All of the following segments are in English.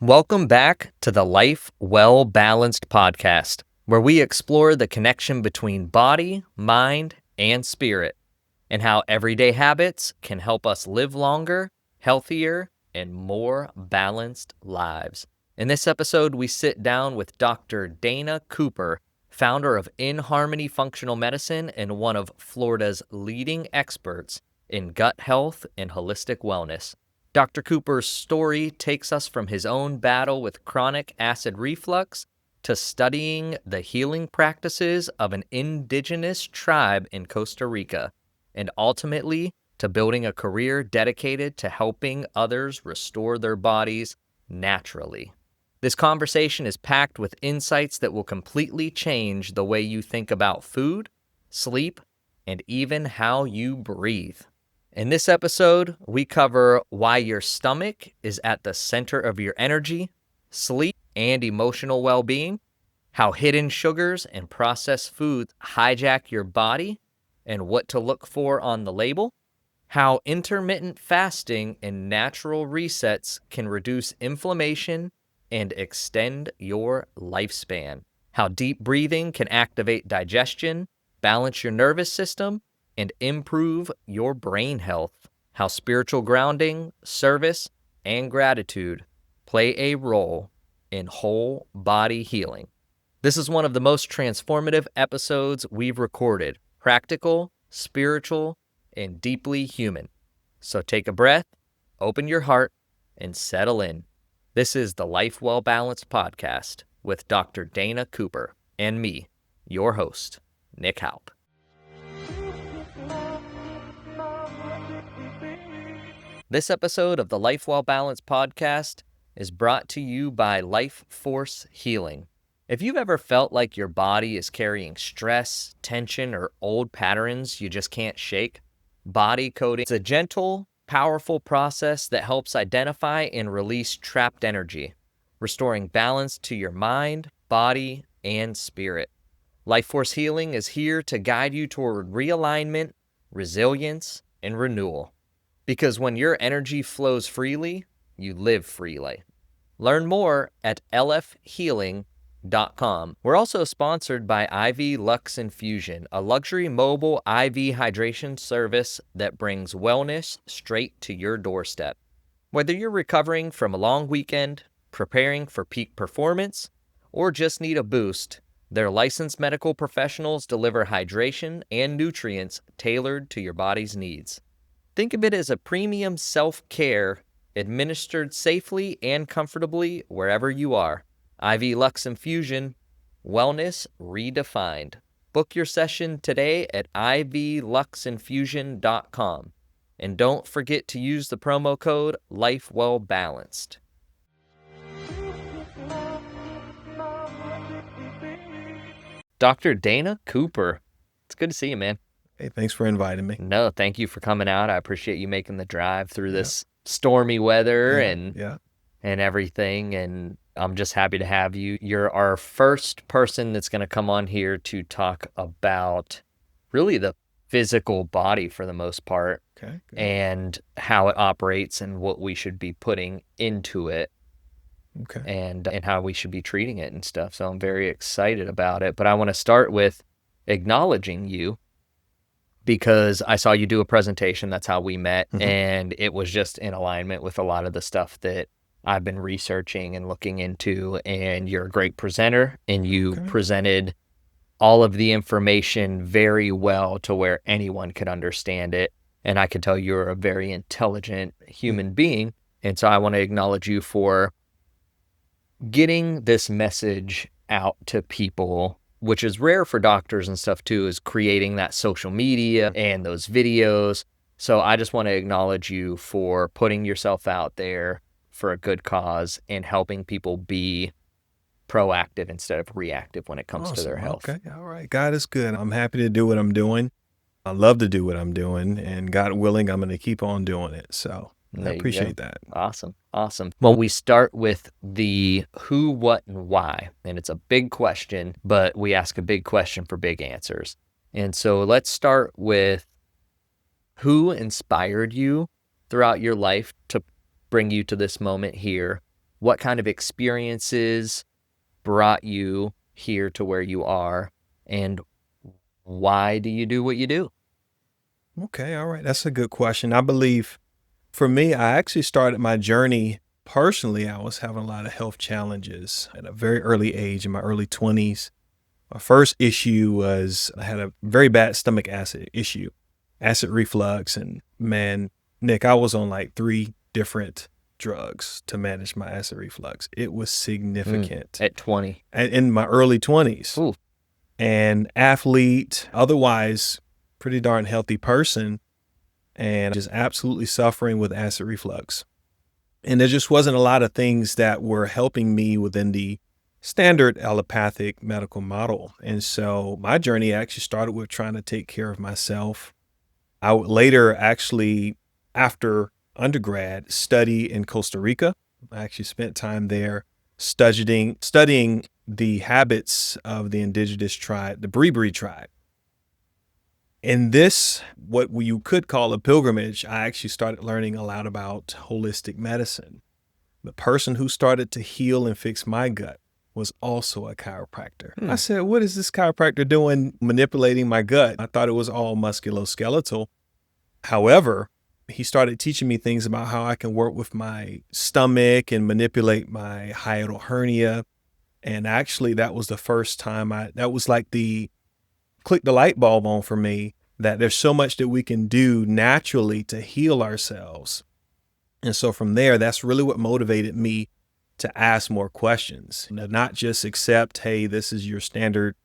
Welcome back to the Life Well Balanced podcast, where we explore the connection between body, mind, and spirit, and how everyday habits can help us live longer, healthier, and more balanced lives. In this episode, we sit down with Dr. Dana Cooper, founder of In Harmony Functional Medicine and one of Florida's leading experts in gut health and holistic wellness. Dr. Cooper's story takes us from his own battle with chronic acid reflux to studying the healing practices of an indigenous tribe in Costa Rica, and ultimately to building a career dedicated to helping others restore their bodies naturally. This conversation is packed with insights that will completely change the way you think about food, sleep, and even how you breathe. In this episode, we cover why your stomach is at the center of your energy, sleep, and emotional well-being, how hidden sugars and processed foods hijack your body and what to look for on the label, how intermittent fasting and natural resets can reduce inflammation and extend your lifespan, how deep breathing can activate digestion, balance your nervous system, and improve your brain health, how spiritual grounding, service, and gratitude play a role in whole body healing. This is one of the most transformative episodes we've recorded, practical, spiritual, and deeply human. So take a breath, open your heart, and settle in. This is the Life Well Balanced podcast with Dr. Dana Cooper and me, your host, Nick Haupt. This episode of the Life Well Balanced podcast is brought to you by Life Force Healing. If you've ever felt like your body is carrying stress, tension, or old patterns you just can't shake, body coding is a gentle, powerful process that helps identify and release trapped energy, restoring balance to your mind, body, and spirit. Life Force Healing is here to guide you toward realignment, resilience, and renewal. Because when your energy flows freely, you live freely. Learn more at lfhealing.com. We're also sponsored by IV Lux Infusion, a luxury mobile IV hydration service that brings wellness straight to your doorstep. Whether you're recovering from a long weekend, preparing for peak performance, or just need a boost, their licensed medical professionals deliver hydration and nutrients tailored to your body's needs. Think of it as a premium self-care administered safely and comfortably wherever you are. IV Lux Infusion, wellness redefined. Book your session today at ivluxinfusion.com. And don't forget to use the promo code LifeWellBalanced. Dr. Dana Cooper, it's good to see you, man. Hey, thanks for inviting me. No, thank you for coming out. I appreciate you making the drive through this stormy weather and everything. And I'm just happy to have you. You're our first person that's going to come on here to talk about really the physical body for the most part, and how it operates and what we should be putting into it. And how we should be treating it and stuff. So I'm very excited about it. But I want to start with acknowledging you, because I saw you do a presentation. That's how we met. And it was just in alignment with a lot of the stuff that I've been researching and looking into. And you're a great presenter, and you presented all of the information very well to where anyone could understand it. And I can tell you're a very intelligent human being. And so I want to acknowledge you for getting this message out to people, which is rare for doctors and stuff too, is creating that social media and those videos. So I just want to acknowledge you for putting yourself out there for a good cause and helping people be proactive instead of reactive when it comes to their health. Okay, all right. God is good. I'm happy to do what I'm doing. I love to do what I'm doing, and God willing, I'm going to keep on doing it. So I appreciate that. Awesome. Well, we start with the who, what, and why. And it's a big question, but we ask a big question for big answers. And so let's start with who inspired you throughout your life to bring you to this moment here what kind of experiences brought you here to where you are, and why do you do what you do? Okay, all right. That's a good question. I believe for me, I actually started my journey personally. I was having a lot of health challenges at a very early age, in my early 20s. My first issue was I had a very bad stomach acid issue, acid reflux. And man, Nick, I was on like 3 different drugs to manage my acid reflux. It was significant. At 20. In my early 20s. Ooh. And athlete, otherwise pretty darn healthy person, and just absolutely suffering with acid reflux. And there just wasn't a lot of things that were helping me within the standard allopathic medical model. And so my journey actually started with trying to take care of myself. I would later actually, after undergrad, study in Costa Rica. I actually spent time there studying the habits of the indigenous tribe, the Bribri tribe. In this, what you could call a pilgrimage, I actually started learning a lot about holistic medicine. The person who started to heal and fix my gut was also a chiropractor. I said, what is this chiropractor doing manipulating my gut? I thought it was all musculoskeletal. However, he started teaching me things about how I can work with my stomach and manipulate my hiatal hernia. And actually, that was the first time that was like click the light bulb on for me, that there's so much that we can do naturally to heal ourselves. And so from there, that's really what motivated me to ask more questions, not just accept, hey, this is your standard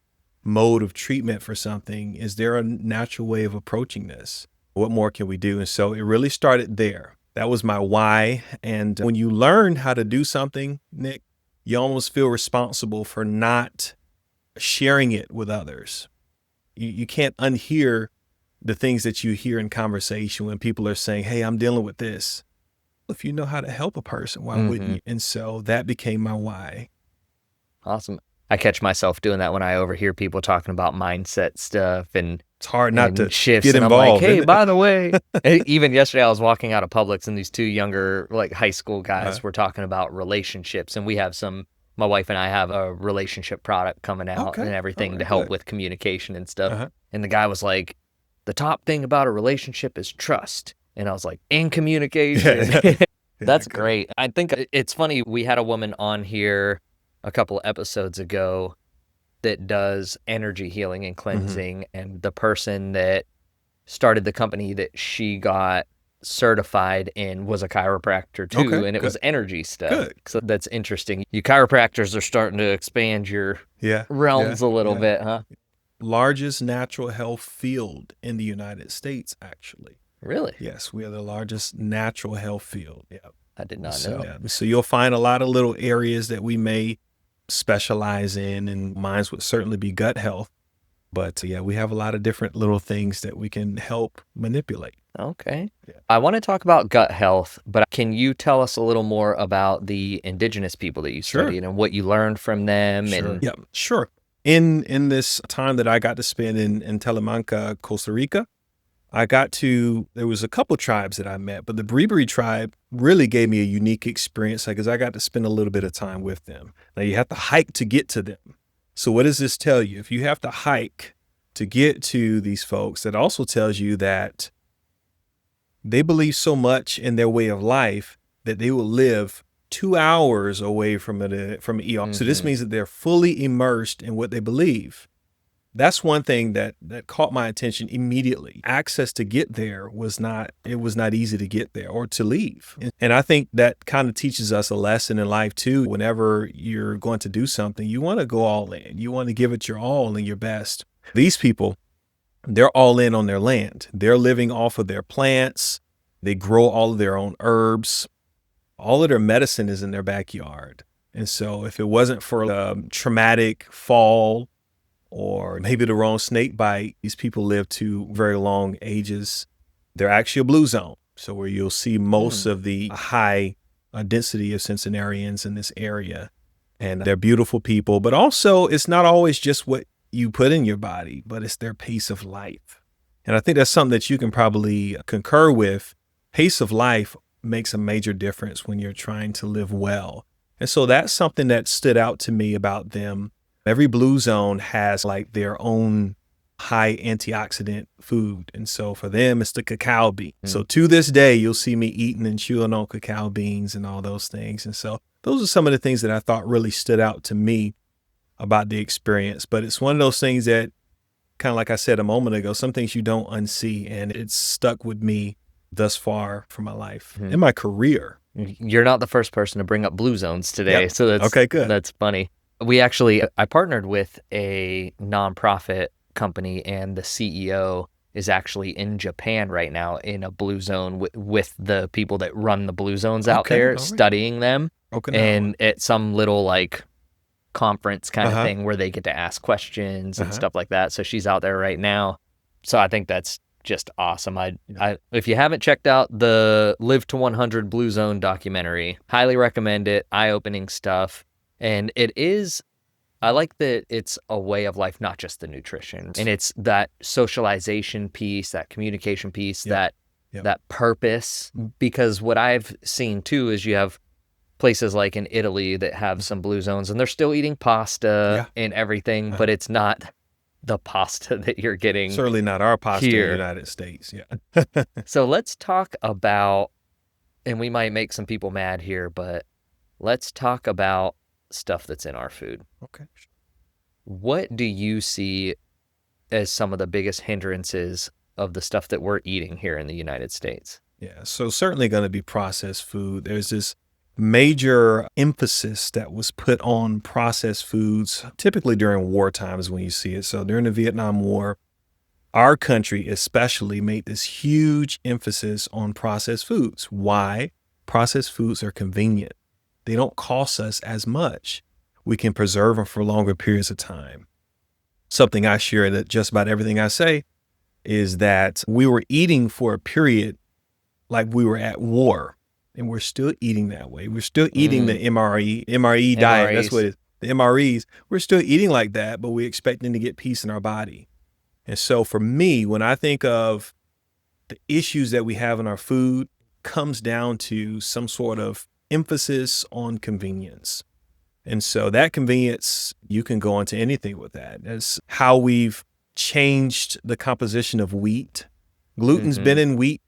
mode of treatment for something. Is there a natural way of approaching this? What more can we do? And so it really started there. That was my why. And when you learn how to do something, Nick, you almost feel responsible for not sharing it with others. You can't unhear the things that you hear in conversation when people are saying, hey, I'm dealing with this. If you know how to help a person, why wouldn't you? And so that became my why. Awesome. I catch myself doing that when I overhear people talking about mindset stuff, and it's hard not to shifts, get and involved. I'm like, hey, by the way, even yesterday I was walking out of Publix and these 2 younger, like high school guys were talking about relationships, and we have my wife and I have a relationship product coming out and everything to help with communication and stuff. And the guy was like, the top thing about a relationship is trust. And I was like, in communication. That's great. I think it's funny. We had a woman on here a couple of episodes ago that does energy healing and cleansing. And the person that started the company that she got certified in was a chiropractor too, and it was energy stuff. So that's interesting. You chiropractors are starting to expand your realms a little bit, huh? Largest natural health field in the United States, actually. Really? Yes, we are the largest natural health field. Yeah, I did not know. So you'll find a lot of little areas that we may specialize in, and mine would certainly be gut health. But yeah, we have a lot of different little things that we can help manipulate. Okay. Yeah. I want to talk about gut health, but can you tell us a little more about the indigenous people that you studied and what you learned from them? Sure. In this time that I got to spend in Talamanca, Costa Rica, there was a couple tribes that I met, but the Bribri tribe really gave me a unique experience because I got to spend a little bit of time with them. Now you have to hike to get to them. So what does this tell you? If you have to hike to get to these folks, that also tells you that they believe so much in their way of life that they will live 2 hours away from an ER. So this means that they're fully immersed in what they believe. That's one thing that caught my attention immediately. Access to get there was not easy to get there or to leave. And I think that kind of teaches us a lesson in life too. Whenever you're going to do something, you want to go all in. You want to give it your all and your best. These people, they're all in on their land. They're living off of their plants. They grow all of their own herbs. All of their medicine is in their backyard. And so if it wasn't for a traumatic fall or maybe the wrong snake bite, these people live to very long ages. They're actually a blue zone. So where you'll see most of the high density of centenarians in this area. And they're beautiful people, but also it's not always just what you put in your body, but it's their pace of life. And I think that's something that you can probably concur with. Pace of life makes a major difference when you're trying to live well. And so that's something that stood out to me about them. Every blue zone has like their own high antioxidant food. And so for them, it's the cacao bean. So to this day, you'll see me eating and chewing on cacao beans and all those things. And so those are some of the things that I thought really stood out to me about the experience. But it's one of those things that, kind of like I said a moment ago, some things you don't unsee, and it's stuck with me thus far for my life and my career. You're not the first person to bring up blue zones today. Yep. So that's okay, good. That's funny. I partnered with a nonprofit company, and the CEO is actually in Japan right now in a blue zone with the people that run the blue zones out there, right. studying them. And at some little like conference kind of thing where they get to ask questions and stuff like that. So she's out there right now. So I think that's just awesome. If you haven't checked out the Live to 100 Blue Zone documentary, highly recommend it. Eye-opening stuff. And I like that it's a way of life, not just the nutrition. And it's that socialization piece, that communication piece, that purpose. Because what I've seen too is you have places like in Italy that have some blue zones, and they're still eating pasta and everything, but it's not the pasta that you're getting. Certainly not our pasta here in the United States. Yeah. So let's talk about, and we might make some people mad here, but let's talk about stuff that's in our food. Okay. What do you see as some of the biggest hindrances of the stuff that we're eating here in the United States? Yeah. So certainly going to be processed food. There's this major emphasis that was put on processed foods, typically during war times when you see it. So during the Vietnam War, our country especially made this huge emphasis on processed foods. Why? Processed foods are convenient. They don't cost us as much. We can preserve them for longer periods of time. Something I share that just about everything I say is that we were eating for a period like we were at war. And we're still eating that way. We're still eating the MRE diet. That's what it is. The MREs, we're still eating like that, but we're expecting to get peace in our body. And so for me, when I think of the issues that we have in our food, comes down to some sort of emphasis on convenience. And so that convenience, you can go into anything with that. That's how we've changed the composition of wheat. Gluten's been in wheat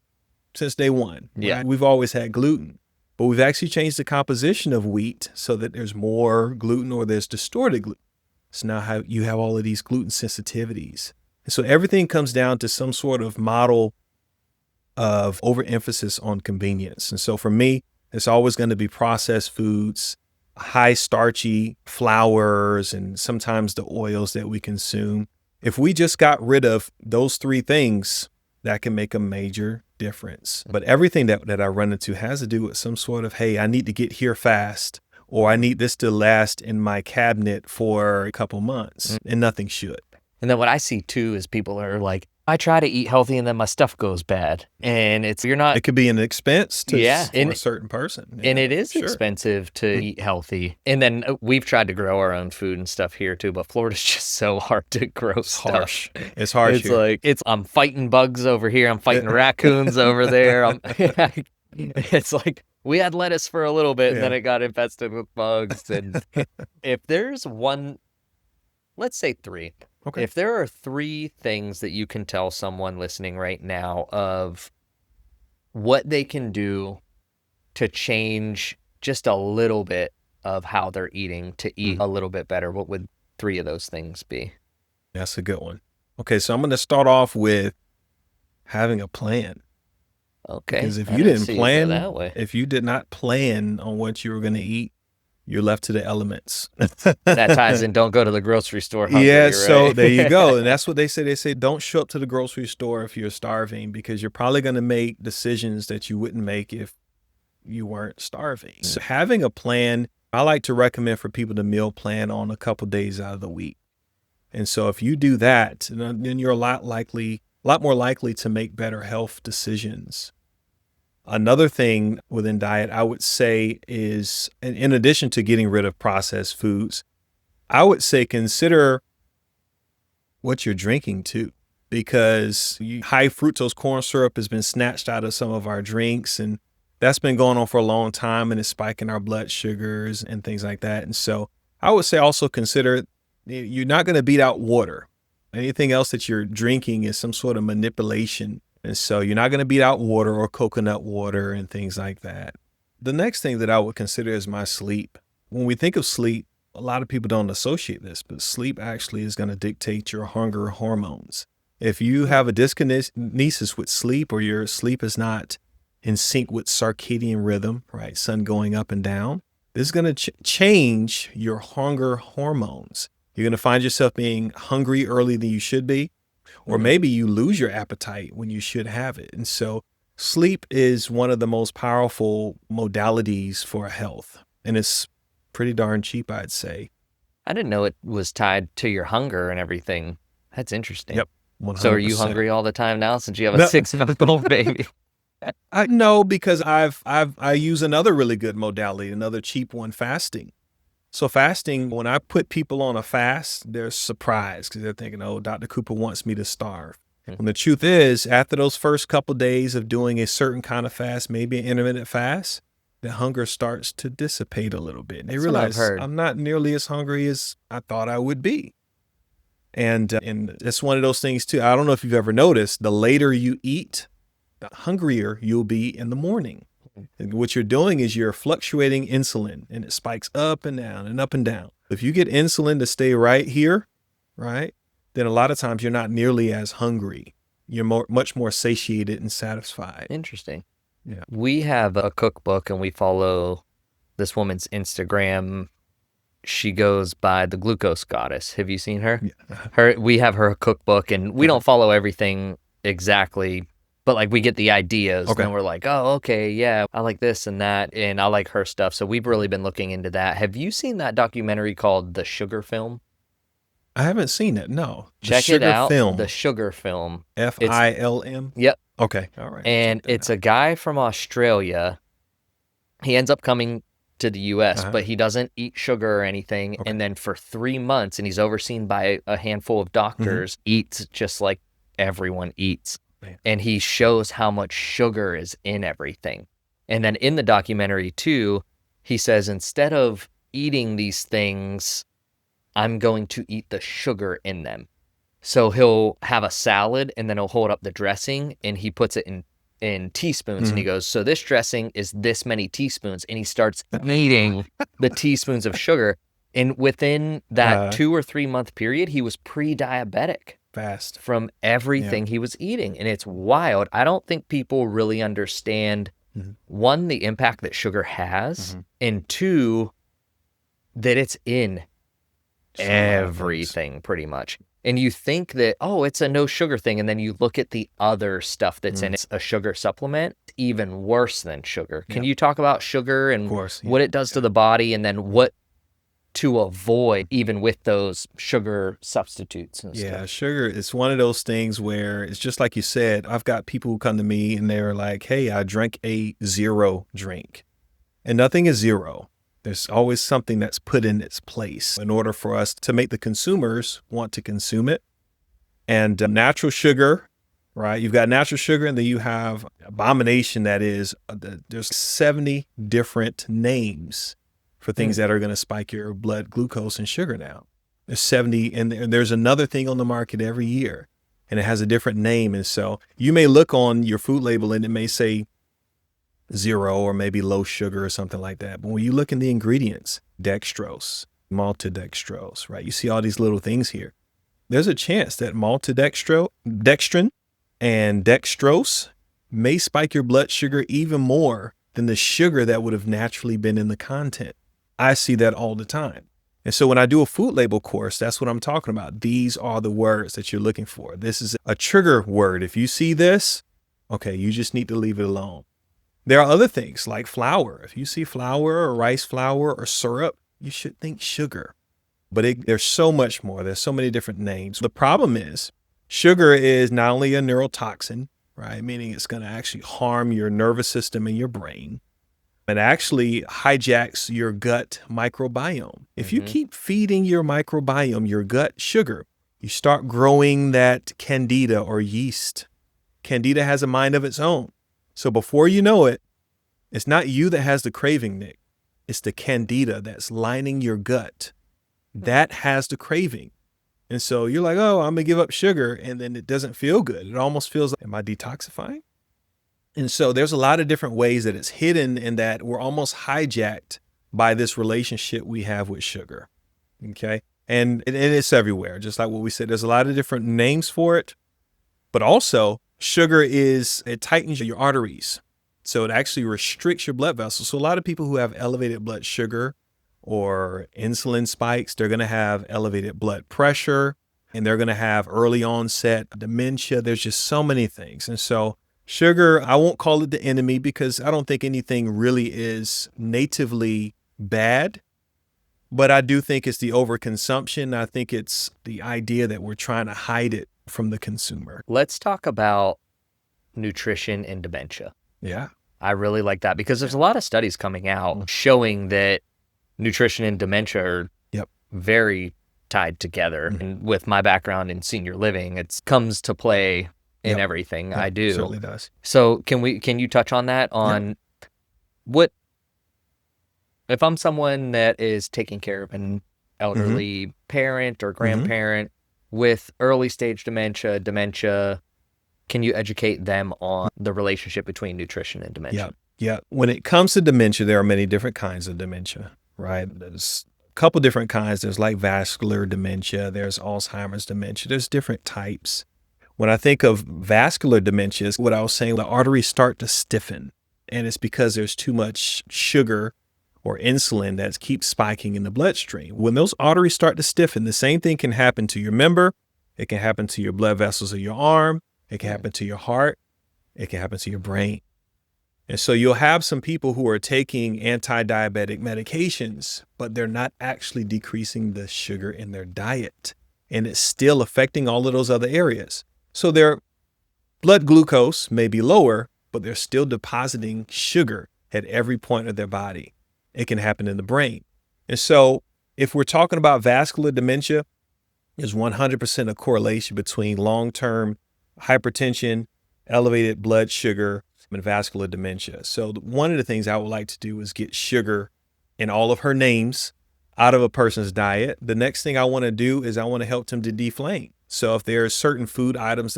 since day one. Right? Yeah. We've always had gluten, but we've actually changed the composition of wheat so that there's more gluten or there's distorted gluten. So now you have all of these gluten sensitivities. And so everything comes down to some sort of model of overemphasis on convenience. And so for me, it's always going to be processed foods, high starchy flours, and sometimes the oils that we consume. If we just got rid of those three things, that can make a major difference. But everything that I run into has to do with some sort of, hey, I need to get here fast, or I need this to last in my cabinet for a couple months, and nothing should. And then what I see too is people are like, I try to eat healthy and then my stuff goes bad. And it could be an expense for a certain person. Yeah. And it is expensive to eat healthy. And then we've tried to grow our own food and stuff here too, but Florida's just so hard to grow stuff. Harsh. It's harsh. It's here. I'm fighting bugs over here. I'm fighting raccoons over there. It's like we had lettuce for a little bit and then it got infested with bugs. And if there's one, let's say three. Okay. If there are three things that you can tell someone listening right now of what they can do to change just a little bit of how they're eating to eat a little bit better, what would three of those things be? That's a good one. Okay, so I'm going to start off with having a plan. Okay. Because if you did not plan on what you were going to eat, you're left to the elements. That ties in, don't go to the grocery store hungry, yeah, so right? there you go. And that's what they say. They say, don't show up to the grocery store if you're starving, because you're probably going to make decisions that you wouldn't make if you weren't starving. So having a plan, I like to recommend for people to meal plan on a couple days out of the week. And so if you do that, then you're a lot more likely to make better health decisions. Another thing within diet, I would say, is, in addition to getting rid of processed foods, I would say consider what you're drinking too, because high fructose corn syrup has been snatched out of some of our drinks, and That's been going on for a long time, and it's spiking our blood sugars and things like that. And so I would say also consider you're not going to beat out water. Anything else that you're drinking is some sort of manipulation. And so you're not going to beat out water or coconut water and things like that. The next thing that I would consider is my sleep. When we think of sleep, a lot of people don't associate this, but sleep actually is going to dictate your hunger hormones. If you have a dyskinesis with sleep, or your sleep is not in sync with circadian rhythm, right? Sun going up and down, this is going to change your hunger hormones. You're going to find yourself being hungry earlier than you should be, or maybe you lose your appetite when you should have it. And so sleep is one of the most powerful modalities for health, and it's pretty darn cheap, I'd say. I didn't know it was tied to your hunger and everything. That's interesting. Yep. 100%. So are you hungry all the time now since you have a 6-month-old baby? No, because I use another really good modality, another cheap one, fasting. So fasting, when I put people on a fast, they're surprised because they're thinking, oh, Dr. Cooper wants me to starve. When the truth is, after those first couple of days of doing a certain kind of fast, maybe an intermittent fast, the hunger starts to dissipate a little bit. And they realize I'm not nearly as hungry as I thought I would be. And it's one of those things too. I don't know if you've ever noticed, the later you eat, the hungrier you'll be in the morning. And what you're doing is you're fluctuating insulin, and it spikes up and down and up and down. If you get insulin to stay right here, right, then a lot of times you're not nearly as hungry. You're much more satiated and satisfied. Interesting. Yeah. We have a cookbook, and we follow this woman's Instagram. She goes by the Glucose Goddess. Have you seen her? Yeah. We have her cookbook, and we don't follow everything exactly, but like we get the ideas. Okay. And we're like, oh, okay, yeah, I like this and that, and I like her stuff. So we've really been looking into that. Have you seen that documentary called The Sugar Film? I haven't seen it. No. Check it out. Film. The Sugar Film. FILM? Yep. Okay. All right. And it's a guy from Australia. He ends up coming to the U.S., but he doesn't eat sugar or anything. Okay. And then for 3 months, and he's overseen by a handful of doctors, eats just like everyone eats. Man. And he shows how much sugar is in everything. And then in the documentary too, he says, instead of eating these things, I'm going to eat the sugar in them. So he'll have a salad, and then he'll hold up the dressing, and he puts it in teaspoons, and he goes, so this dressing is this many teaspoons, and he starts eating the teaspoons of sugar. And within that 2 or 3 month period, he was pre-diabetic. Fast. From everything he was eating. And it's wild. I don't think people really understand, one, the impact that sugar has, and two, that it's in everything pretty much. And you think that, oh, it's a no sugar thing. And then you look at the other stuff that's in it, a sugar supplement, even worse than sugar. Can you talk about sugar and what it does to the body, and then what to avoid even with those sugar substitutes and stuff? Yeah, sugar is one of those things where it's just like you said. I've got people who come to me and they're like, hey, I drank a zero drink. And nothing is zero. There's always something that's put in its place in order for us to make the consumers want to consume it. And natural sugar, right? You've got natural sugar, and then you have abomination that is, there's 70 different names for things that are going to spike your blood glucose and sugar now. There's 70, and there's another thing on the market every year, and it has a different name. And so you may look on your food label and it may say zero or maybe low sugar or something like that. But when you look in the ingredients, dextrose, maltodextrose, right? You see all these little things here. There's a chance that dextrin and dextrose may spike your blood sugar even more than the sugar that would have naturally been in the content. I see that all the time. And so when I do a food label course, that's what I'm talking about. These are the words that you're looking for. This is a trigger word. If you see this, okay, you just need to leave it alone. There are other things like flour. If you see flour or rice flour or syrup, you should think sugar. But there's so much more. There's so many different names. The problem is sugar is not only a neurotoxin, right? Meaning it's going to actually harm your nervous system and your brain. It actually hijacks your gut microbiome. If you keep feeding your microbiome, your gut sugar, you start growing that candida or yeast. Candida has a mind of its own. So before you know it, It's not you that has the craving, Nick. It's the candida that's lining your gut. That has the craving. And so you're like, oh, I'm going to give up sugar. And then it doesn't feel good. It almost feels like, am I detoxifying? And so there's a lot of different ways that it's hidden and that we're almost hijacked by this relationship we have with sugar. Okay. And it's everywhere. Just like what we said, there's a lot of different names for it. But also, sugar it tightens your arteries. So it actually restricts your blood vessels. So a lot of people who have elevated blood sugar or insulin spikes, they're going to have elevated blood pressure and they're going to have early onset dementia. There's just so many things. And so sugar, I won't call it the enemy because I don't think anything really is natively bad. But I do think it's the overconsumption. I think it's the idea that we're trying to hide it from the consumer. Let's talk about nutrition and dementia. Yeah. I really like that because there's a lot of studies coming out showing that nutrition and dementia are very tied together. And with my background in senior living, it comes to play in everything I do. It certainly does. So can you touch on that? What if I'm someone that is taking care of an elderly parent or grandparent with early stage dementia, can you educate them on the relationship between nutrition and dementia? Yeah. When it comes to dementia, there are many different kinds of dementia, right? There's a couple different kinds. There's like vascular dementia. There's Alzheimer's dementia. There's different types. When I think of vascular dementia, what I was saying, the arteries start to stiffen. And it's because there's too much sugar or insulin that keeps spiking in the bloodstream. When those arteries start to stiffen, the same thing can happen to your member. It can happen to your blood vessels of your arm. It can happen to your heart. It can happen to your brain. And so you'll have some people who are taking anti-diabetic medications, but they're not actually decreasing the sugar in their diet. And it's still affecting all of those other areas. So their blood glucose may be lower, but they're still depositing sugar at every point of their body. It can happen in the brain. And so if we're talking about vascular dementia, there's 100% a correlation between long-term hypertension, elevated blood sugar, and vascular dementia. So one of the things I would like to do is get sugar in all of her names out of a person's diet. The next thing I want to do is I want to help them to deflame. So if there are certain food items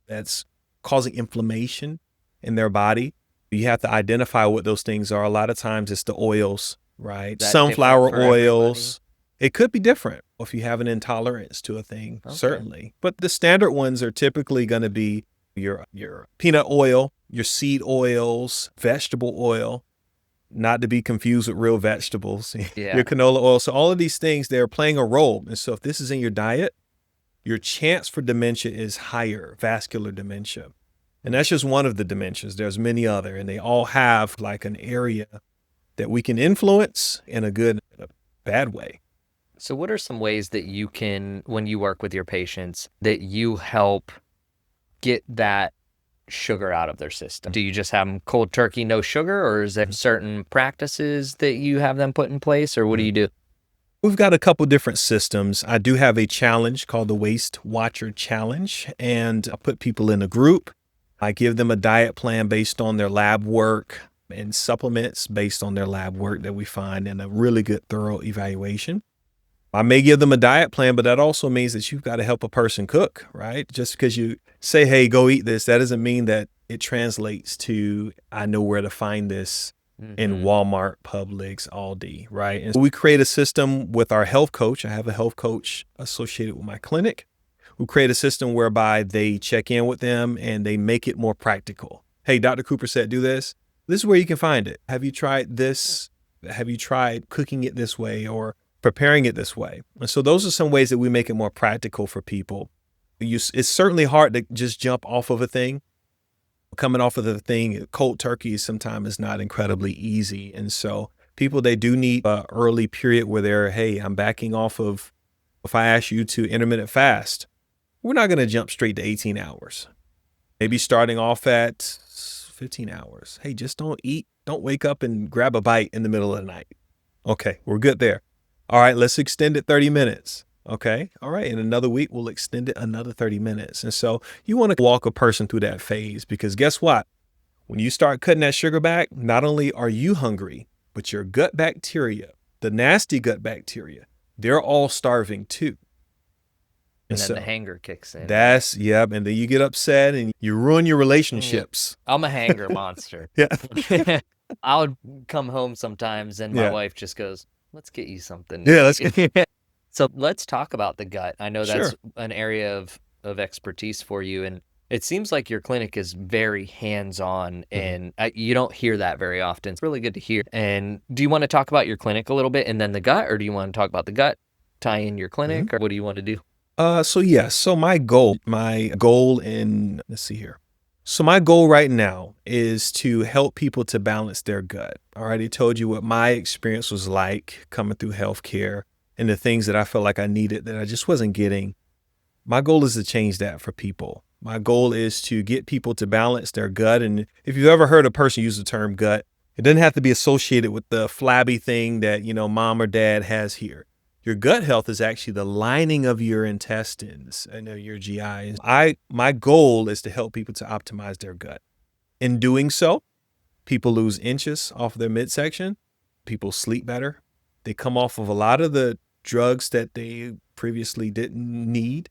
that's causing inflammation in their body, you have to identify what those things are. A lot of times it's the oils, right? Sunflower oils. It could be different if you have an intolerance to a thing, certainly. But the standard ones are typically going to be your peanut oil, your seed oils, vegetable oil, not to be confused with real vegetables, your canola oil. So all of these things, they're playing a role. And so if this is in your diet, your chance for dementia is higher, vascular dementia. And that's just one of the dementias. There's many other, and they all have like an area that we can influence in a good and a bad way. So what are some ways that you can, when you work with your patients, that you help get that sugar out of their system? Do you just have them cold turkey, no sugar, or is there certain practices that you have them put in place, or what do you do? We've got a couple different systems. I do have a challenge called the Waist Watcher Challenge, and I put people in a group. I give them a diet plan based on their lab work and supplements based on their lab work that we find in a really good, thorough evaluation. I may give them a diet plan, but that also means that you've got to help a person cook, right? Just because you say, hey, go eat this, that doesn't mean that it translates to, I know where to find this in Walmart, Publix, Aldi, right? And so we create a system with our health coach. I have a health coach associated with my clinic. We create a system whereby they check in with them and they make it more practical. Hey, Dr. Cooper said, do this. This is where you can find it. Have you tried this? Have you tried cooking it this way or preparing it this way? And so those are some ways that we make it more practical for people. It's certainly hard to just jump off of a thing. Coming off of the thing, cold turkey sometimes is not incredibly easy. And so people, they do need an early period where they're, hey, I'm backing off of, if I ask you to intermittent fast, we're not going to jump straight to 18 hours. Maybe starting off at 15 hours. Hey, just don't wake up and grab a bite in the middle of the night. Okay, we're good there. All right, let's extend it 30 minutes. Okay, all right, in another week, we'll extend it another 30 minutes. And so you want to walk a person through that phase because guess what? When you start cutting that sugar back, not only are you hungry, but your gut bacteria, the nasty gut bacteria, they're all starving too. And then the so hanger kicks in. That's, yep. And then you get upset and you ruin your Right? relationships. I'm a hanger monster. Yeah. I'll come home sometimes and my Yeah. wife just goes, let's get you something. Yeah. Let's So let's talk about the gut. I know that's Sure. an area of expertise for you. And it seems like your clinic is very hands-on and you don't hear that very often. It's really good to hear. And do you want to talk about your clinic a little bit and then the gut, or do you want to talk about the gut, tie in your clinic, or what do you want to do? So yes, so my goal in, let's see here. So my goal right now is to help people to balance their gut. I already told you what my experience was like coming through healthcare and the things that I felt like I needed that I just wasn't getting. My goal is to change that for people. My goal is to get people to balance their gut. And if you've ever heard a person use the term gut, it doesn't have to be associated with the flabby thing that, mom or dad has here. Your gut health is actually the lining of your intestines and your GI. My goal is to help people to optimize their gut. In doing so, people lose inches off their midsection. People sleep better. They come off of a lot of the drugs that they previously didn't need.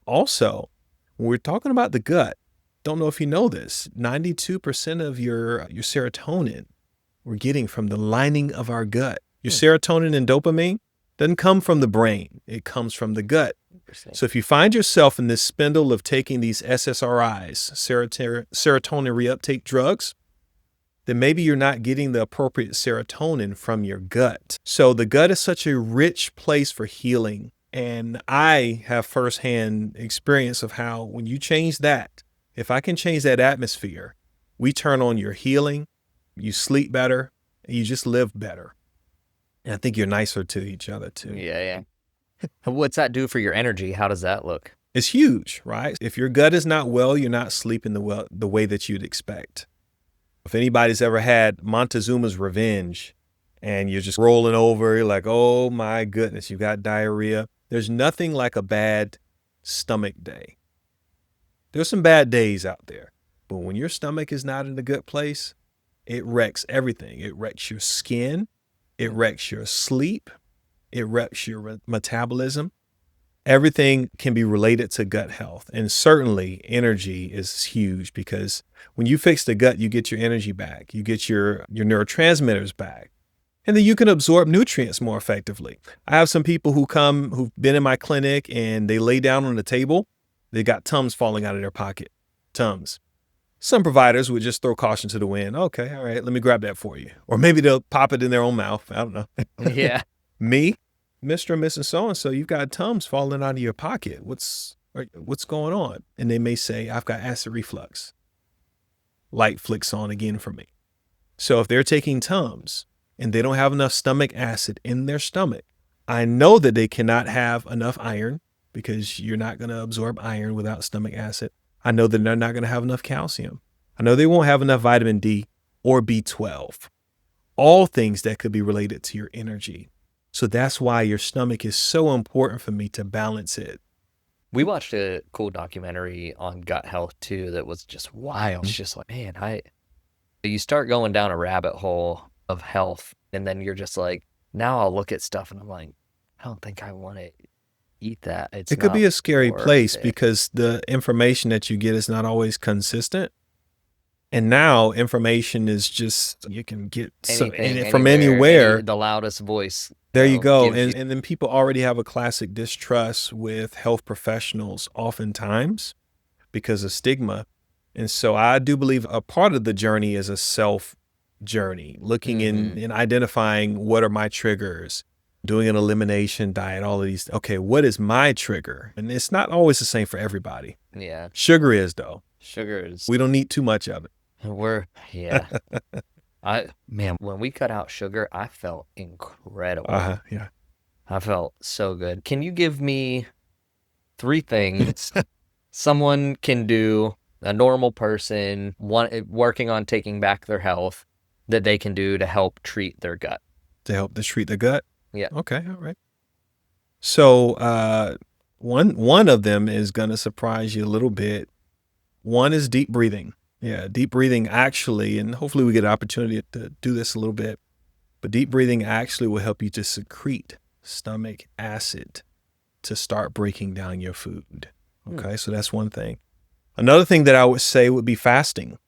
Also, when we're talking about the gut, don't know if you know this, 92% of your serotonin we're getting from the lining of our gut. Your serotonin and dopamine doesn't come from the brain. It comes from the gut. So if you find yourself in this spindle of taking these SSRIs, serotonin reuptake drugs, then maybe you're not getting the appropriate serotonin from your gut. So the gut is such a rich place for healing. And I have firsthand experience of how when you change that, if I can change that atmosphere, we turn on your healing, you sleep better, and you just live better. And I think you're nicer to each other too. Yeah. What's that do for your energy? How does that look? It's huge, right? If your gut is not well, you're not sleeping the way that you'd expect. If anybody's ever had Montezuma's Revenge and you're just rolling over, you're like, oh my goodness, you got diarrhea. There's nothing like a bad stomach day. There's some bad days out there, but when your stomach is not in a good place, it wrecks everything. It wrecks your skin. It wrecks your sleep. It wrecks your metabolism. Everything can be related to gut health. And certainly energy is huge because when you fix the gut, you get your energy back. You get your neurotransmitters back. And then you can absorb nutrients more effectively. I have some people who've been in my clinic and they lay down on the table. They got Tums falling out of their pocket. Tums. Some providers would just throw caution to the wind. Okay, all right, let me grab that for you. Or maybe they'll pop it in their own mouth. I don't know. Yeah. Me, Mr. and Mrs. So-and-so, you've got Tums falling out of your pocket. What's going on? And they may say, I've got acid reflux. Light flicks on again for me. So if they're taking Tums and they don't have enough stomach acid in their stomach, I know that they cannot have enough iron because you're not going to absorb iron without stomach acid. I know that they're not going to have enough calcium. I know they won't have enough vitamin D or B12. All things that could be related to your energy. So that's why your stomach is so important for me to balance it. We watched a cool documentary on gut health too that was just wild. It's just like, man, you start going down a rabbit hole of health and then you're just like, now I'll look at stuff and I'm like, I don't think I want to eat that. It could be a scary place it. because the information that you get is not always consistent. And now information is just, you can get from anywhere. The loudest voice. There you go. And then people already have a classic distrust with health professionals oftentimes because of stigma. And so I do believe a part of the journey is a self journey, looking in identifying what are my triggers, doing an elimination diet, all of these. Okay, what is my trigger? And it's not always the same for everybody. Yeah. Sugar is though. Sugar is. We don't need too much of it. When we cut out sugar, I felt incredible. Yeah. I felt so good. Can you give me 3 things someone can do, a normal person working on taking back their health, that they can do to help treat their gut? To help to treat the gut? Yeah. Okay, all right. So one of them is going to surprise you a little bit. One is deep breathing. Yeah, deep breathing actually, and hopefully we get an opportunity to do this a little bit, but deep breathing actually will help you to secrete stomach acid to start breaking down your food. Okay, so that's one thing. Another thing that I would say would be fasting.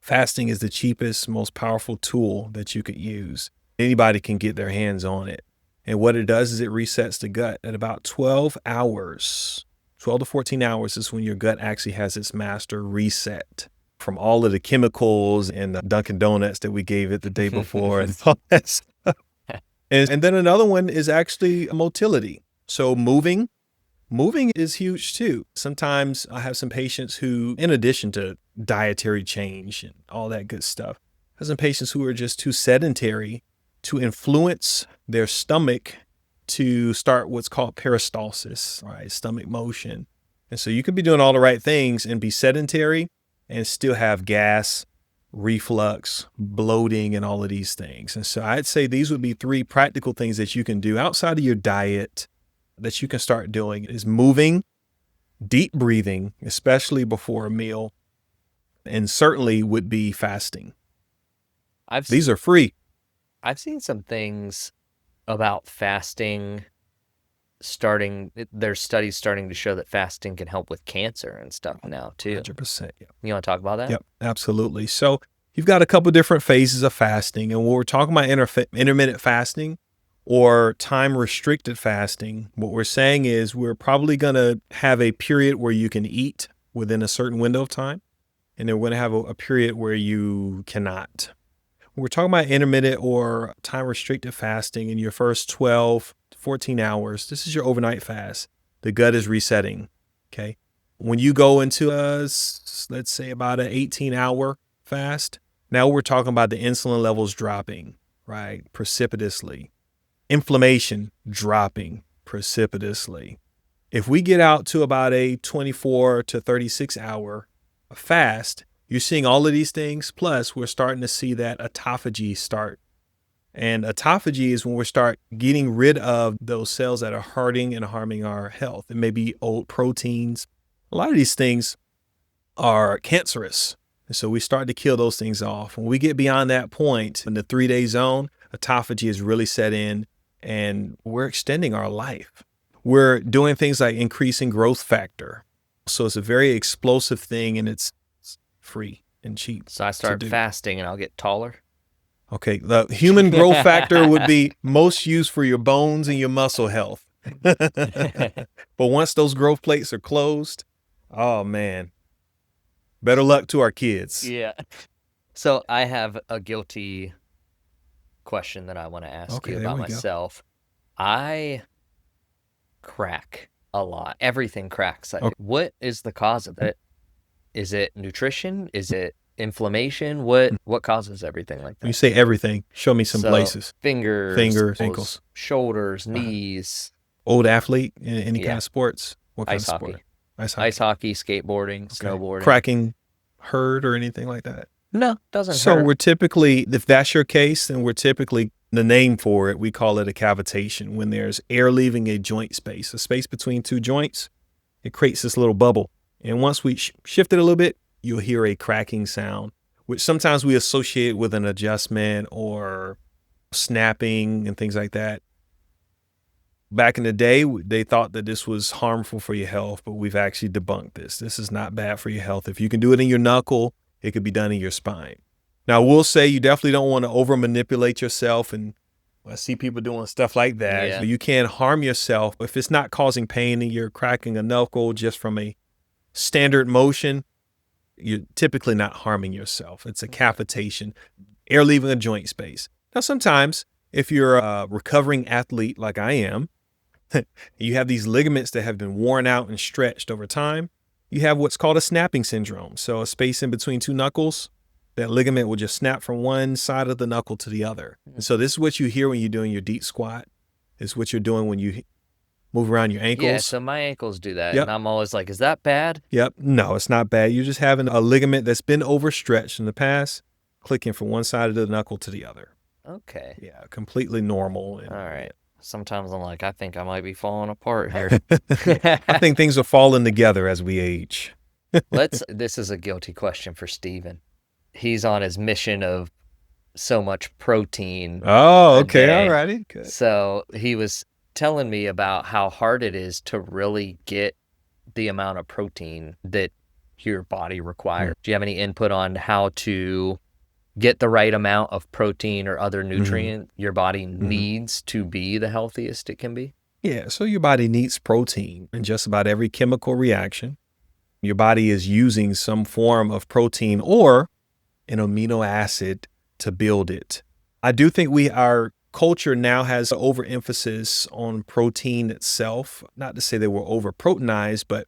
Fasting is the cheapest, most powerful tool that you could use. Anybody can get their hands on it. And what it does is it resets the gut at about 12 hours. 12 to 14 hours is when your gut actually has its master reset from all of the chemicals and the Dunkin' Donuts that we gave it the day before and all that stuff. And then another one is actually motility. So moving is huge too. Sometimes I have some patients who, in addition to dietary change and all that good stuff, I have some patients who are just too sedentary to influence their stomach to start what's called peristalsis, right? Stomach motion. And so you could be doing all the right things and be sedentary and still have gas, reflux, bloating, and all of these things. And so I'd say these would be 3 practical things that you can do outside of your diet that you can start doing is moving, deep breathing, especially before a meal, and certainly would be fasting. These are free. I've seen some things about fasting there's studies starting to show that fasting can help with cancer and stuff now too. 100%. Yeah. You want to talk about that? Yep, absolutely. So you've got a couple different phases of fasting, and when we're talking about intermittent fasting or time restricted fasting, what we're saying is we're probably going to have a period where you can eat within a certain window of time, and then we're going to have a period where you cannot. When we're talking about intermittent or time restricted fasting in your first 12 to 14 hours, this is your overnight fast. The gut is resetting. Okay. When you go into let's say about an 18-hour fast, now we're talking about the insulin levels dropping, right? Precipitously. Inflammation dropping precipitously. If we get out to about a 24 to 36-hour fast, you're seeing all of these things. Plus, we're starting to see that autophagy start. And autophagy is when we start getting rid of those cells that are hurting and harming our health. It may be old proteins. A lot of these things are cancerous. And so we start to kill those things off. When we get beyond that point in the 3-day zone, autophagy is really set in and we're extending our life. We're doing things like increasing growth factor. So it's a very explosive thing and it's free and cheap. So I start fasting and I'll get taller? Okay, the human growth factor would be most used for your bones and your muscle health. But once those growth plates are closed, oh man, better luck to our kids. Yeah. So I have a guilty question that I want to ask you about myself. I crack a lot. Everything cracks. Okay. What is the cause of it? Is it nutrition? Is it inflammation? What causes everything like that? When you say everything, show me some places. Fingers, ankles, shoulders, knees. Old athlete in any kind of sports? What kind of sport? Ice hockey, skateboarding, snowboarding. Cracking hurt or anything like that? No, doesn't hurt. So we're typically, if that's your case, then we're typically, the name for it, we call it a cavitation. When there's air leaving a joint space, a space between 2 joints, it creates this little bubble. And once we shift it a little bit, you'll hear a cracking sound, which sometimes we associate with an adjustment or snapping and things like that. Back in the day, they thought that this was harmful for your health, but we've actually debunked this. This is not bad for your health. If you can do it in your knuckle, it could be done in your spine. Now, we'll say you definitely don't want to over manipulate yourself. And I see people doing stuff like that. Yeah. So you can't harm yourself. If it's not causing pain and you're cracking a knuckle just from a standard motion, you're typically not harming yourself. It's a cavitation, air leaving a joint space. Now, sometimes if you're a recovering athlete like I am, you have these ligaments that have been worn out and stretched over time. You have what's called a snapping syndrome. So a space in between 2 knuckles, that ligament will just snap from one side of the knuckle to the other. And so this is what you hear when you're doing your deep squat. It's what you're doing when you move around your ankles. Yeah, so my ankles do that. Yep. And I'm always like, is that bad? Yep. No, it's not bad. You're just having a ligament that's been overstretched in the past, clicking from one side of the knuckle to the other. Okay. Yeah, completely normal. All right. Sometimes I'm like, I think I might be falling apart here. I think things are falling together as we age. This is a guilty question for Steven. He's on his mission of so much protein Oh, a okay. All day. righty. Good. So he was telling me about how hard it is to really get the amount of protein that your body requires. Do you have any input on how to get the right amount of protein or other nutrient your body needs to be the healthiest it can be? Yeah. So your body needs protein in just about every chemical reaction. Your body is using some form of protein or an amino acid to build it. I do think our culture now has an overemphasis on protein itself. Not to say that we're over proteinized, but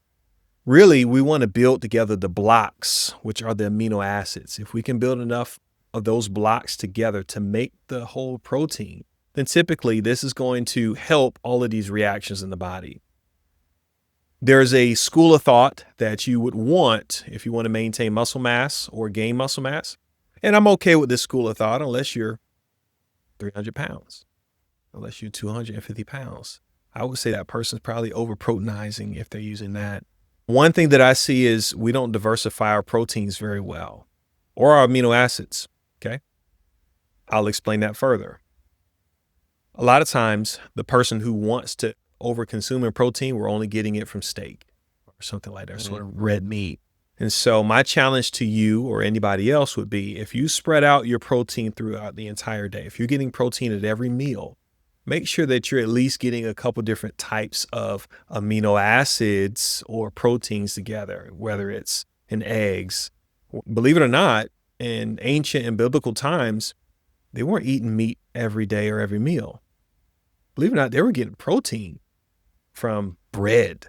really we want to build together the blocks, which are the amino acids. If we can build enough of those blocks together to make the whole protein, then typically this is going to help all of these reactions in the body. There's a school of thought that you would want if you want to maintain muscle mass or gain muscle mass. And I'm okay with this school of thought unless you're 300 pounds, unless you're 250 pounds. I would say that person's probably over proteinizing if they're using that. One thing that I see is we don't diversify our proteins very well or our amino acids. Okay. I'll explain that further. A lot of times the person who wants to over consuming protein, we're only getting it from steak or something like that, sort of red meat. And so my challenge to you or anybody else would be, if you spread out your protein throughout the entire day, if you're getting protein at every meal, make sure that you're at least getting a couple different types of amino acids or proteins together, whether it's in eggs. Believe it or not, in ancient and biblical times, they weren't eating meat every day or every meal. Believe it or not, they were getting protein from bread.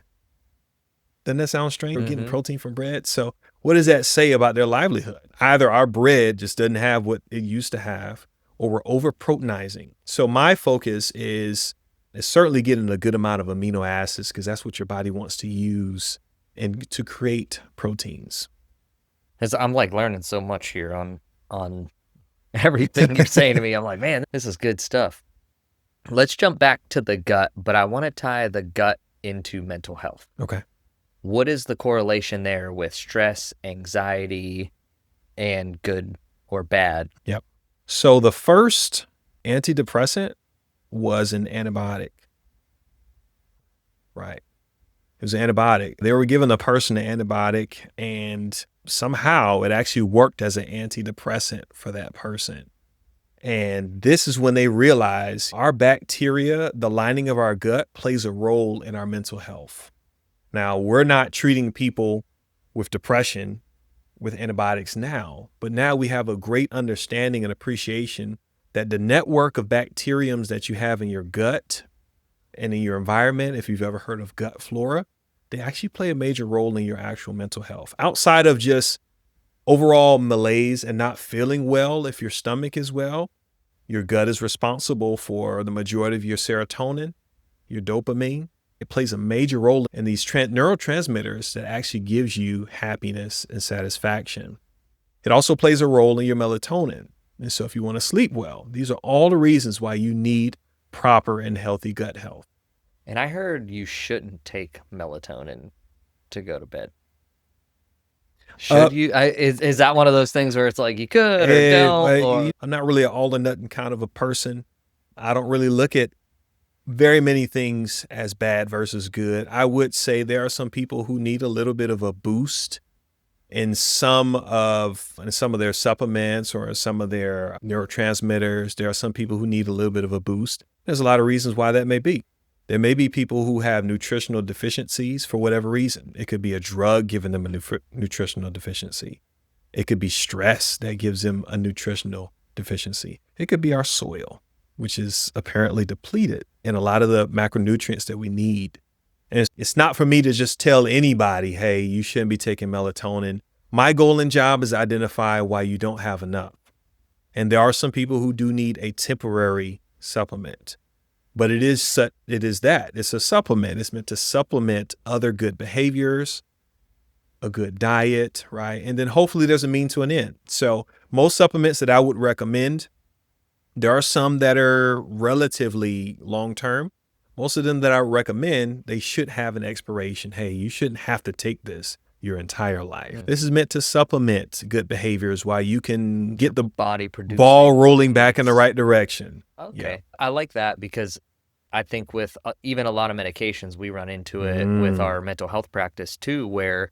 Doesn't that sound strange? We're getting protein from bread. So what does that say about their livelihood? Either our bread just doesn't have what it used to have, or we're over proteinizing. So my focus is certainly getting a good amount of amino acids, because that's what your body wants to use and to create proteins. I'm like learning so much here on everything you're saying to me. I'm like, man, this is good stuff. Let's jump back to the gut, but I want to tie the gut into mental health. Okay. What is the correlation there with stress, anxiety, and good or bad? Yep. So the first antidepressant was an antibiotic. Right. It was an antibiotic. They were giving the person an antibiotic, and somehow it actually worked as an antidepressant for that person. And this is when they realize our bacteria, the lining of our gut, plays a role in our mental health. Now, we're not treating people with depression with antibiotics now, but now we have a great understanding and appreciation that the network of bacteriums that you have in your gut and in your environment, if you've ever heard of gut flora, they actually play a major role in your actual mental health. Outside of just overall malaise and not feeling well, if your stomach is well, your gut is responsible for the majority of your serotonin, your dopamine. It plays a major role in these neurotransmitters that actually gives you happiness and satisfaction. It also plays a role in your melatonin. And so if you want to sleep well, these are all the reasons why you need proper and healthy gut health. And I heard you shouldn't take melatonin to go to bed. Should you? Is that one of those things where it's like you could or don't? Or... I'm not really an all or nothing kind of a person. I don't really look at very many things as bad versus good. I would say there are some people who need a little bit of a boost in some of their supplements or some of their neurotransmitters. There are some people who need a little bit of a boost. There's a lot of reasons why that may be. There may be people who have nutritional deficiencies for whatever reason. It could be a drug giving them a nutritional deficiency. It could be stress that gives them a nutritional deficiency. It could be our soil, which is apparently depleted in a lot of the macronutrients that we need. And it's not for me to just tell anybody, hey, you shouldn't be taking melatonin. My goal and job is to identify why you don't have enough. And there are some people who do need a temporary supplement. But it's a supplement. It's meant to supplement other good behaviors, a good diet, right? And then hopefully there's a mean to an end. So most supplements that I would recommend, there are some that are relatively long-term. Most of them that I recommend, they should have an expiration. Hey, you shouldn't have to take this your entire life. This is meant to supplement good behaviors while you can get the Body producing ball rolling back in the right direction. Okay. Yeah. I like that because I think with even a lot of medications, we run into it with our mental health practice too, where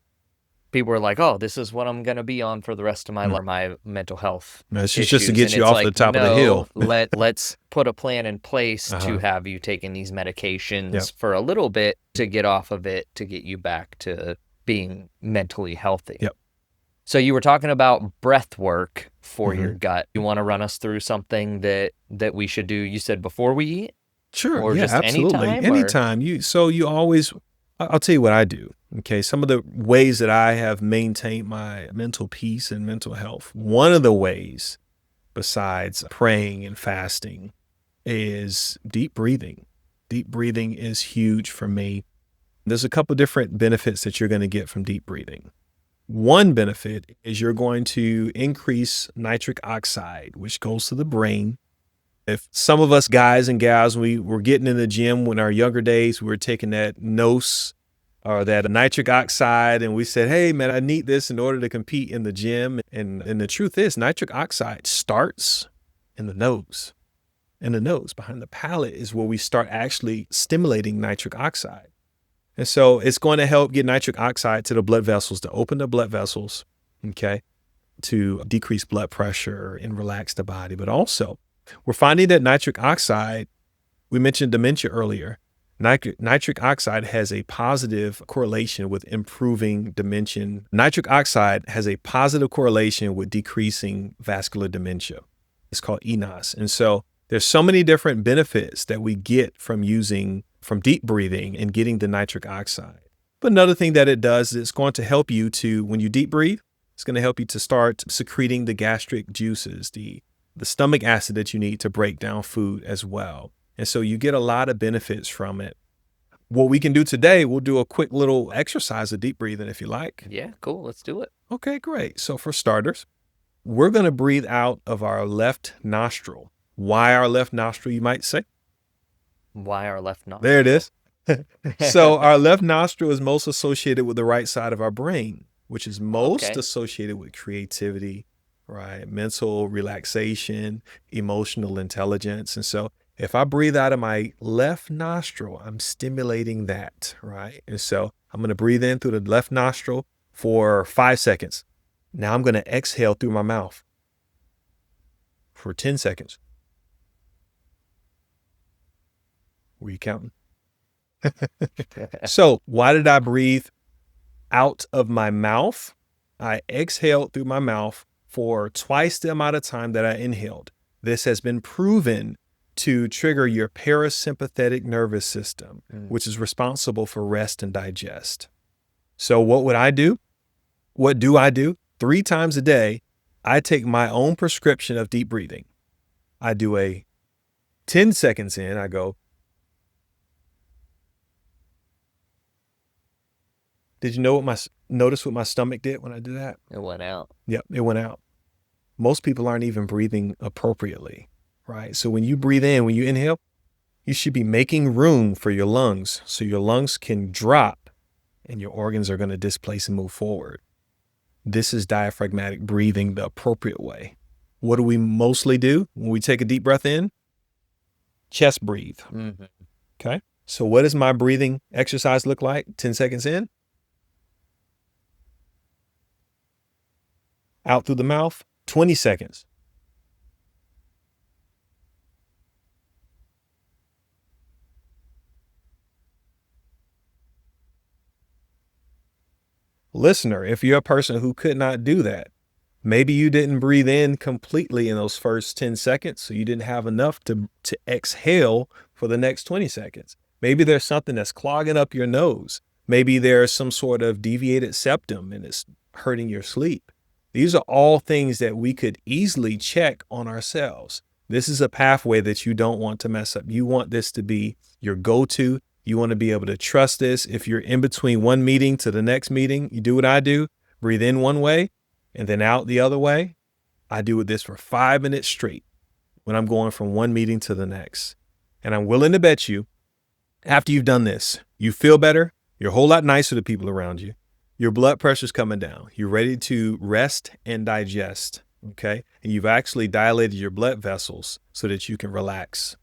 people are like, oh, this is what I'm going to be on for the rest of my life, my mental health It's just to issues. get And you it's off like, the top of the no, hill. let's put a plan in place to have you taking these medications for a little bit to get off of it, to get you back to being mentally healthy. Yep. So you were talking about breath work for your gut. You want to run us through something that we should do, you said, before we eat? Sure. Or Yeah, just absolutely. anytime, or- Anytime. You always, I'll tell you what I do. Okay. Some of the ways that I have maintained my mental peace and mental health. One of the ways, besides praying and fasting, is deep breathing. Deep breathing is huge for me. There's a couple different benefits that you're going to get from deep breathing. One benefit is you're going to increase nitric oxide, which goes to the brain. If some of us guys and gals, we were getting in the gym when our younger days, we were taking that NOS or that nitric oxide, and we said, hey, man, I need this in order to compete in the gym. And the truth is, nitric oxide starts in the nose. In the nose, behind the palate, is where we start actually stimulating nitric oxide. And so it's going to help get nitric oxide to the blood vessels, to open the blood vessels, okay, to decrease blood pressure and relax the body. But also, we're finding that nitric oxide, we mentioned dementia earlier, nitric oxide has a positive correlation with improving dementia. Nitric oxide has a positive correlation with decreasing vascular dementia. It's called ENOS. And so there's so many different benefits that we get from deep breathing and getting the nitric oxide. But another thing that it does is it's going to help you to, when you deep breathe, it's going to help you to start secreting the gastric juices, the stomach acid that you need to break down food as well. And so you get a lot of benefits from it. What we can do today, we'll do a quick little exercise of deep breathing if you like. Yeah, cool. Let's do it. Okay, great. So for starters, we're going to breathe out of our left nostril. Why our left nostril, you might say? Why our left nostril? There it is. So our left nostril is most associated with the right side of our brain, which is most associated with creativity, right? Mental relaxation, emotional intelligence. And so if I breathe out of my left nostril, I'm stimulating that, right? And so I'm going to breathe in through the left nostril for 5 seconds. Now I'm going to exhale through my mouth for 10 seconds. Were you counting? So why did I breathe out of my mouth? I exhaled through my mouth for twice the amount of time that I inhaled. This has been proven to trigger your parasympathetic nervous system, which is responsible for rest and digest. So what would I do? What do I do? 3 times a day, I take my own prescription of deep breathing. I do a 10 seconds in, I go. Did you notice what my stomach did when I did that? It went out. Yep, it went out. Most people aren't even breathing appropriately, right? So when you breathe in, when you inhale, you should be making room for your lungs so your lungs can drop and your organs are going to displace and move forward. This is diaphragmatic breathing the appropriate way. What do we mostly do when we take a deep breath in? Chest breathe. Okay. So what does my breathing exercise look like? 10 seconds in. Out through the mouth, 20 seconds. Listener, if you're a person who could not do that, maybe you didn't breathe in completely in those first 10 seconds, so you didn't have enough to exhale for the next 20 seconds. Maybe there's something that's clogging up your nose. Maybe there's some sort of deviated septum and it's hurting your sleep. These are all things that we could easily check on ourselves. This is a pathway that you don't want to mess up. You want this to be your go-to. You want to be able to trust this. If you're in between one meeting to the next meeting, you do what I do, breathe in one way and then out the other way. I do this for 5 minutes straight when I'm going from one meeting to the next. And I'm willing to bet you, after you've done this, you feel better. You're a whole lot nicer to people around you. Your blood pressure's coming down. You're ready to rest and digest, okay? And you've actually dilated your blood vessels so that you can relax.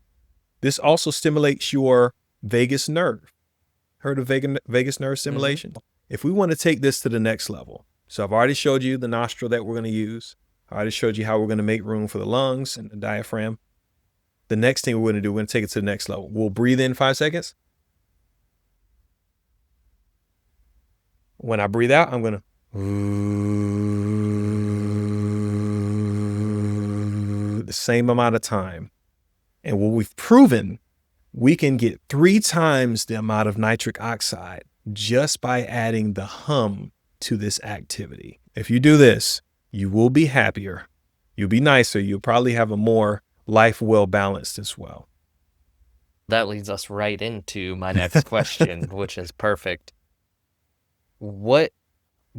This also stimulates your vagus nerve. Heard of vagus nerve stimulation? Mm-hmm. If we want to take this to the next level, so I've already showed you the nostril that we're going to use. I already showed you how we're going to make room for the lungs and the diaphragm. The next thing we're going to do, we're going to take it to the next level. We'll breathe in 5 seconds. When I breathe out, I'm going to the same amount of time. And what we've proven, we can get 3 times the amount of nitric oxide just by adding the hum to this activity. If you do this, you will be happier. You'll be nicer. You'll probably have a more life well balanced as well. That leads us right into my next question, which is perfect. What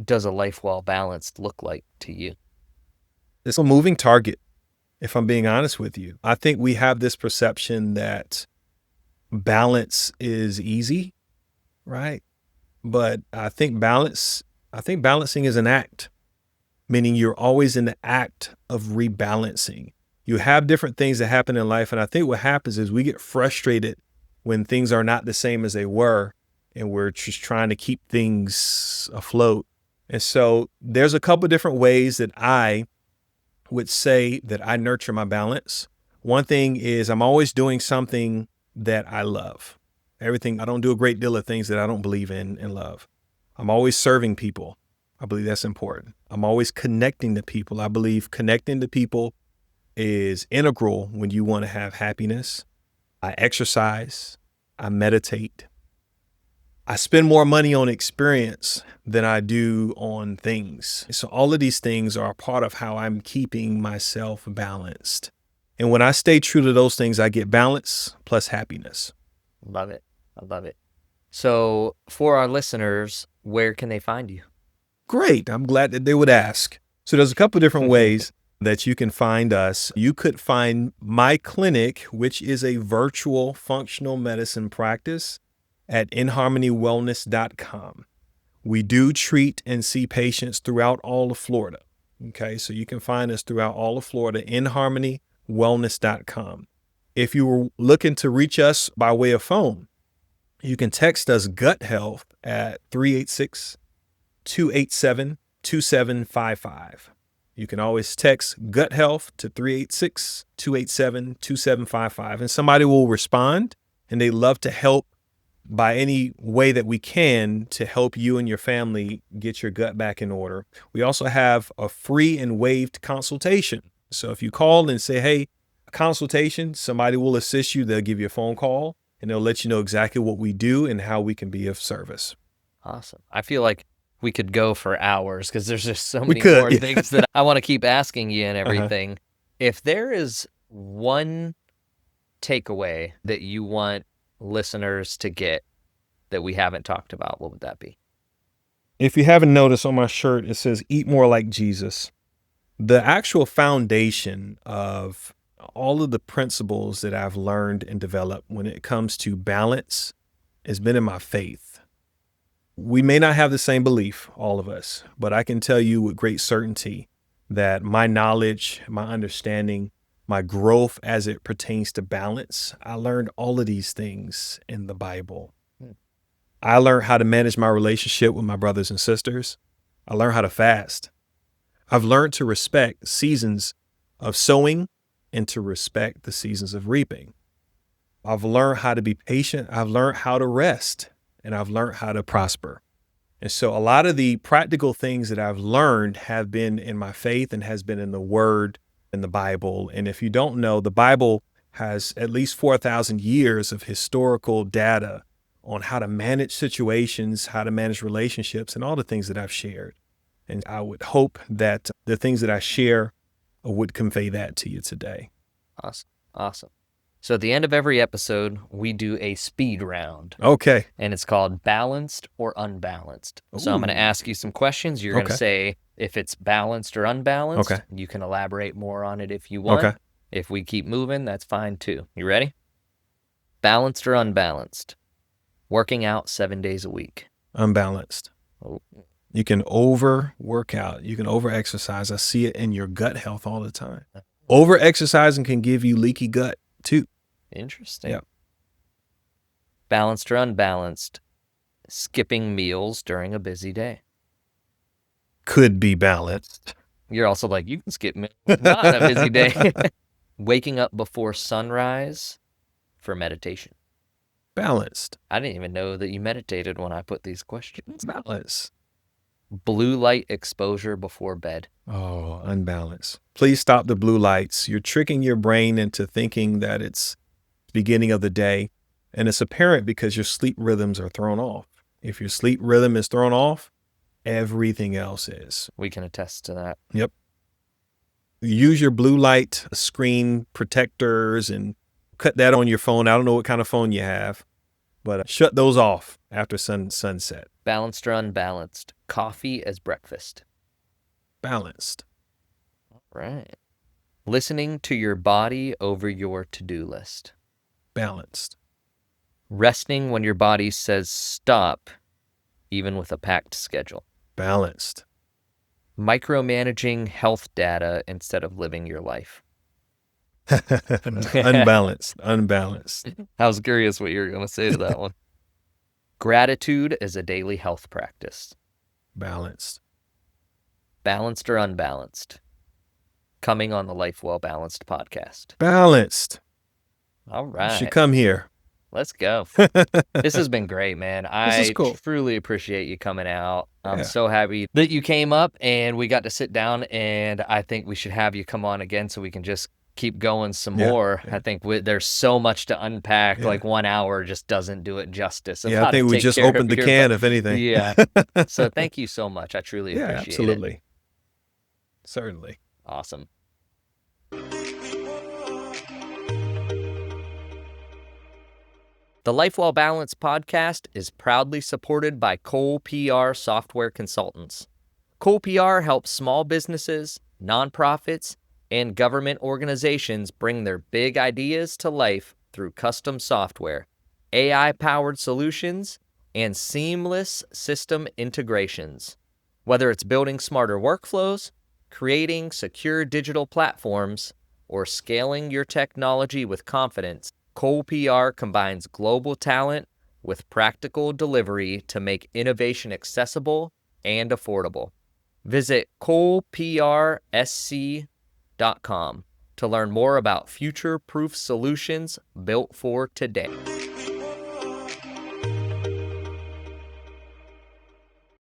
does a life well balanced look like to you? It's a moving target, if I'm being honest with you. I think we have this perception that balance is easy, right? But I think balancing is an act, meaning you're always in the act of rebalancing. You have different things that happen in life. And I think what happens is we get frustrated when things are not the same as they were. And we're just trying to keep things afloat. And so there's a couple of different ways that I would say that I nurture my balance. One thing is I'm always doing something that I love. I don't do a great deal of things that I don't believe in and love. I'm always serving people. I believe that's important. I'm always connecting to people. I believe connecting to people is integral when you want to have happiness. I exercise. I meditate. I spend more money on experience than I do on things. So all of these things are a part of how I'm keeping myself balanced. And when I stay true to those things, I get balance plus happiness. Love it. I love it. So for our listeners, where can they find you? Great. I'm glad that they would ask. So there's a couple of different ways that you can find us. You could find my clinic, which is a virtual functional medicine practice, at inharmonywellness.com. We do treat and see patients throughout all of Florida. Okay, so you can find us throughout all of Florida, inharmonywellness.com. If you were looking to reach us by way of phone, you can text us gut health at 386-287-2755. You can always text gut health to 386-287-2755, and somebody will respond, and they love to help by any way that we can to help you and your family get your gut back in order. We also have a free and waived consultation. So if you call and say, hey, a consultation, somebody will assist you. They'll give you a phone call and they'll let you know exactly what we do and how we can be of service. Awesome. I feel like we could go for hours because there's just so many more things that I want to keep asking you and everything. Uh-huh. If there is one takeaway that you want listeners to get that we haven't talked about, what would that be? If you haven't noticed on my shirt, it says eat more like Jesus. The actual foundation of all of the principles that I've learned and developed when it comes to balance has been in my faith. We may not have the same belief, all of us, but I can tell you with great certainty that my knowledge, my understanding, my growth as it pertains to balance, I learned all of these things in the Bible. I learned how to manage my relationship with my brothers and sisters. I learned how to fast. I've learned to respect seasons of sowing and to respect the seasons of reaping. I've learned how to be patient. I've learned how to rest, and I've learned how to prosper. And so a lot of the practical things that I've learned have been in my faith and has been in the Word, in the Bible. And if you don't know, the Bible has at least 4,000 years of historical data on how to manage situations, how to manage relationships, and all the things that I've shared. And I would hope that the things that I share would convey that to you today. Awesome. So at the end of every episode, we do a speed round. Okay. And it's called balanced or unbalanced. Ooh. So I'm going to ask you some questions. You're going to say if it's balanced or unbalanced. Okay. You can elaborate more on it if you want. Okay. If we keep moving, that's fine too. You ready? Balanced or unbalanced? Working out 7 days a week. Unbalanced. Oh. You can over work out. You can over exercise. I see it in your gut health all the time. Over exercising can give you leaky gut too. Interesting. Yeah. Balanced or unbalanced? Skipping meals during a busy day. Could be balanced. You're also like, you can skip meals not on a busy day. Waking up before sunrise for meditation. Balanced. I didn't even know that you meditated when I put these questions. Balanced. Blue light exposure before bed. Oh, unbalanced. Please stop the blue lights. You're tricking your brain into thinking that it's beginning of the day. And it's apparent because your sleep rhythms are thrown off. If your sleep rhythm is thrown off, everything else is. We can attest to that. Yep. Use your blue light screen protectors and cut that on your phone. I don't know what kind of phone you have, but shut those off after sunset. Balanced or unbalanced? Coffee as breakfast. Balanced. All right. Listening to your body over your to-do list. Balanced. Resting when your body says stop, even with a packed schedule. Balanced. Micromanaging health data instead of living your life. Unbalanced. Unbalanced. I was curious what you were going to say to that one. Gratitude is a daily health practice. Balanced. Balanced or unbalanced? Coming on the Life Well Balanced podcast. Balanced. All You right. should come here. Let's go. This has been great, man. This is cool. Truly appreciate you coming out. I'm Yeah. so happy that you came up and we got to sit down, and I think we should have you come on again so we can just keep going some more. Yeah. I think there's so much to unpack. Yeah. Like 1 hour just doesn't do it justice. Yeah, I think we just opened the can, if anything. Yeah. So thank you so much. I truly Yeah, appreciate it. absolutely. Certainly. Awesome. The Life Well Balanced podcast is proudly supported by Cole PR Software Consultants. Cole PR helps small businesses, nonprofits, and government organizations bring their big ideas to life through custom software, AI-powered solutions, and seamless system integrations. Whether it's building smarter workflows, creating secure digital platforms, or scaling your technology with confidence, Cole PR combines global talent with practical delivery to make innovation accessible and affordable. Visit coleprsc.com to learn more about future-proof solutions built for today.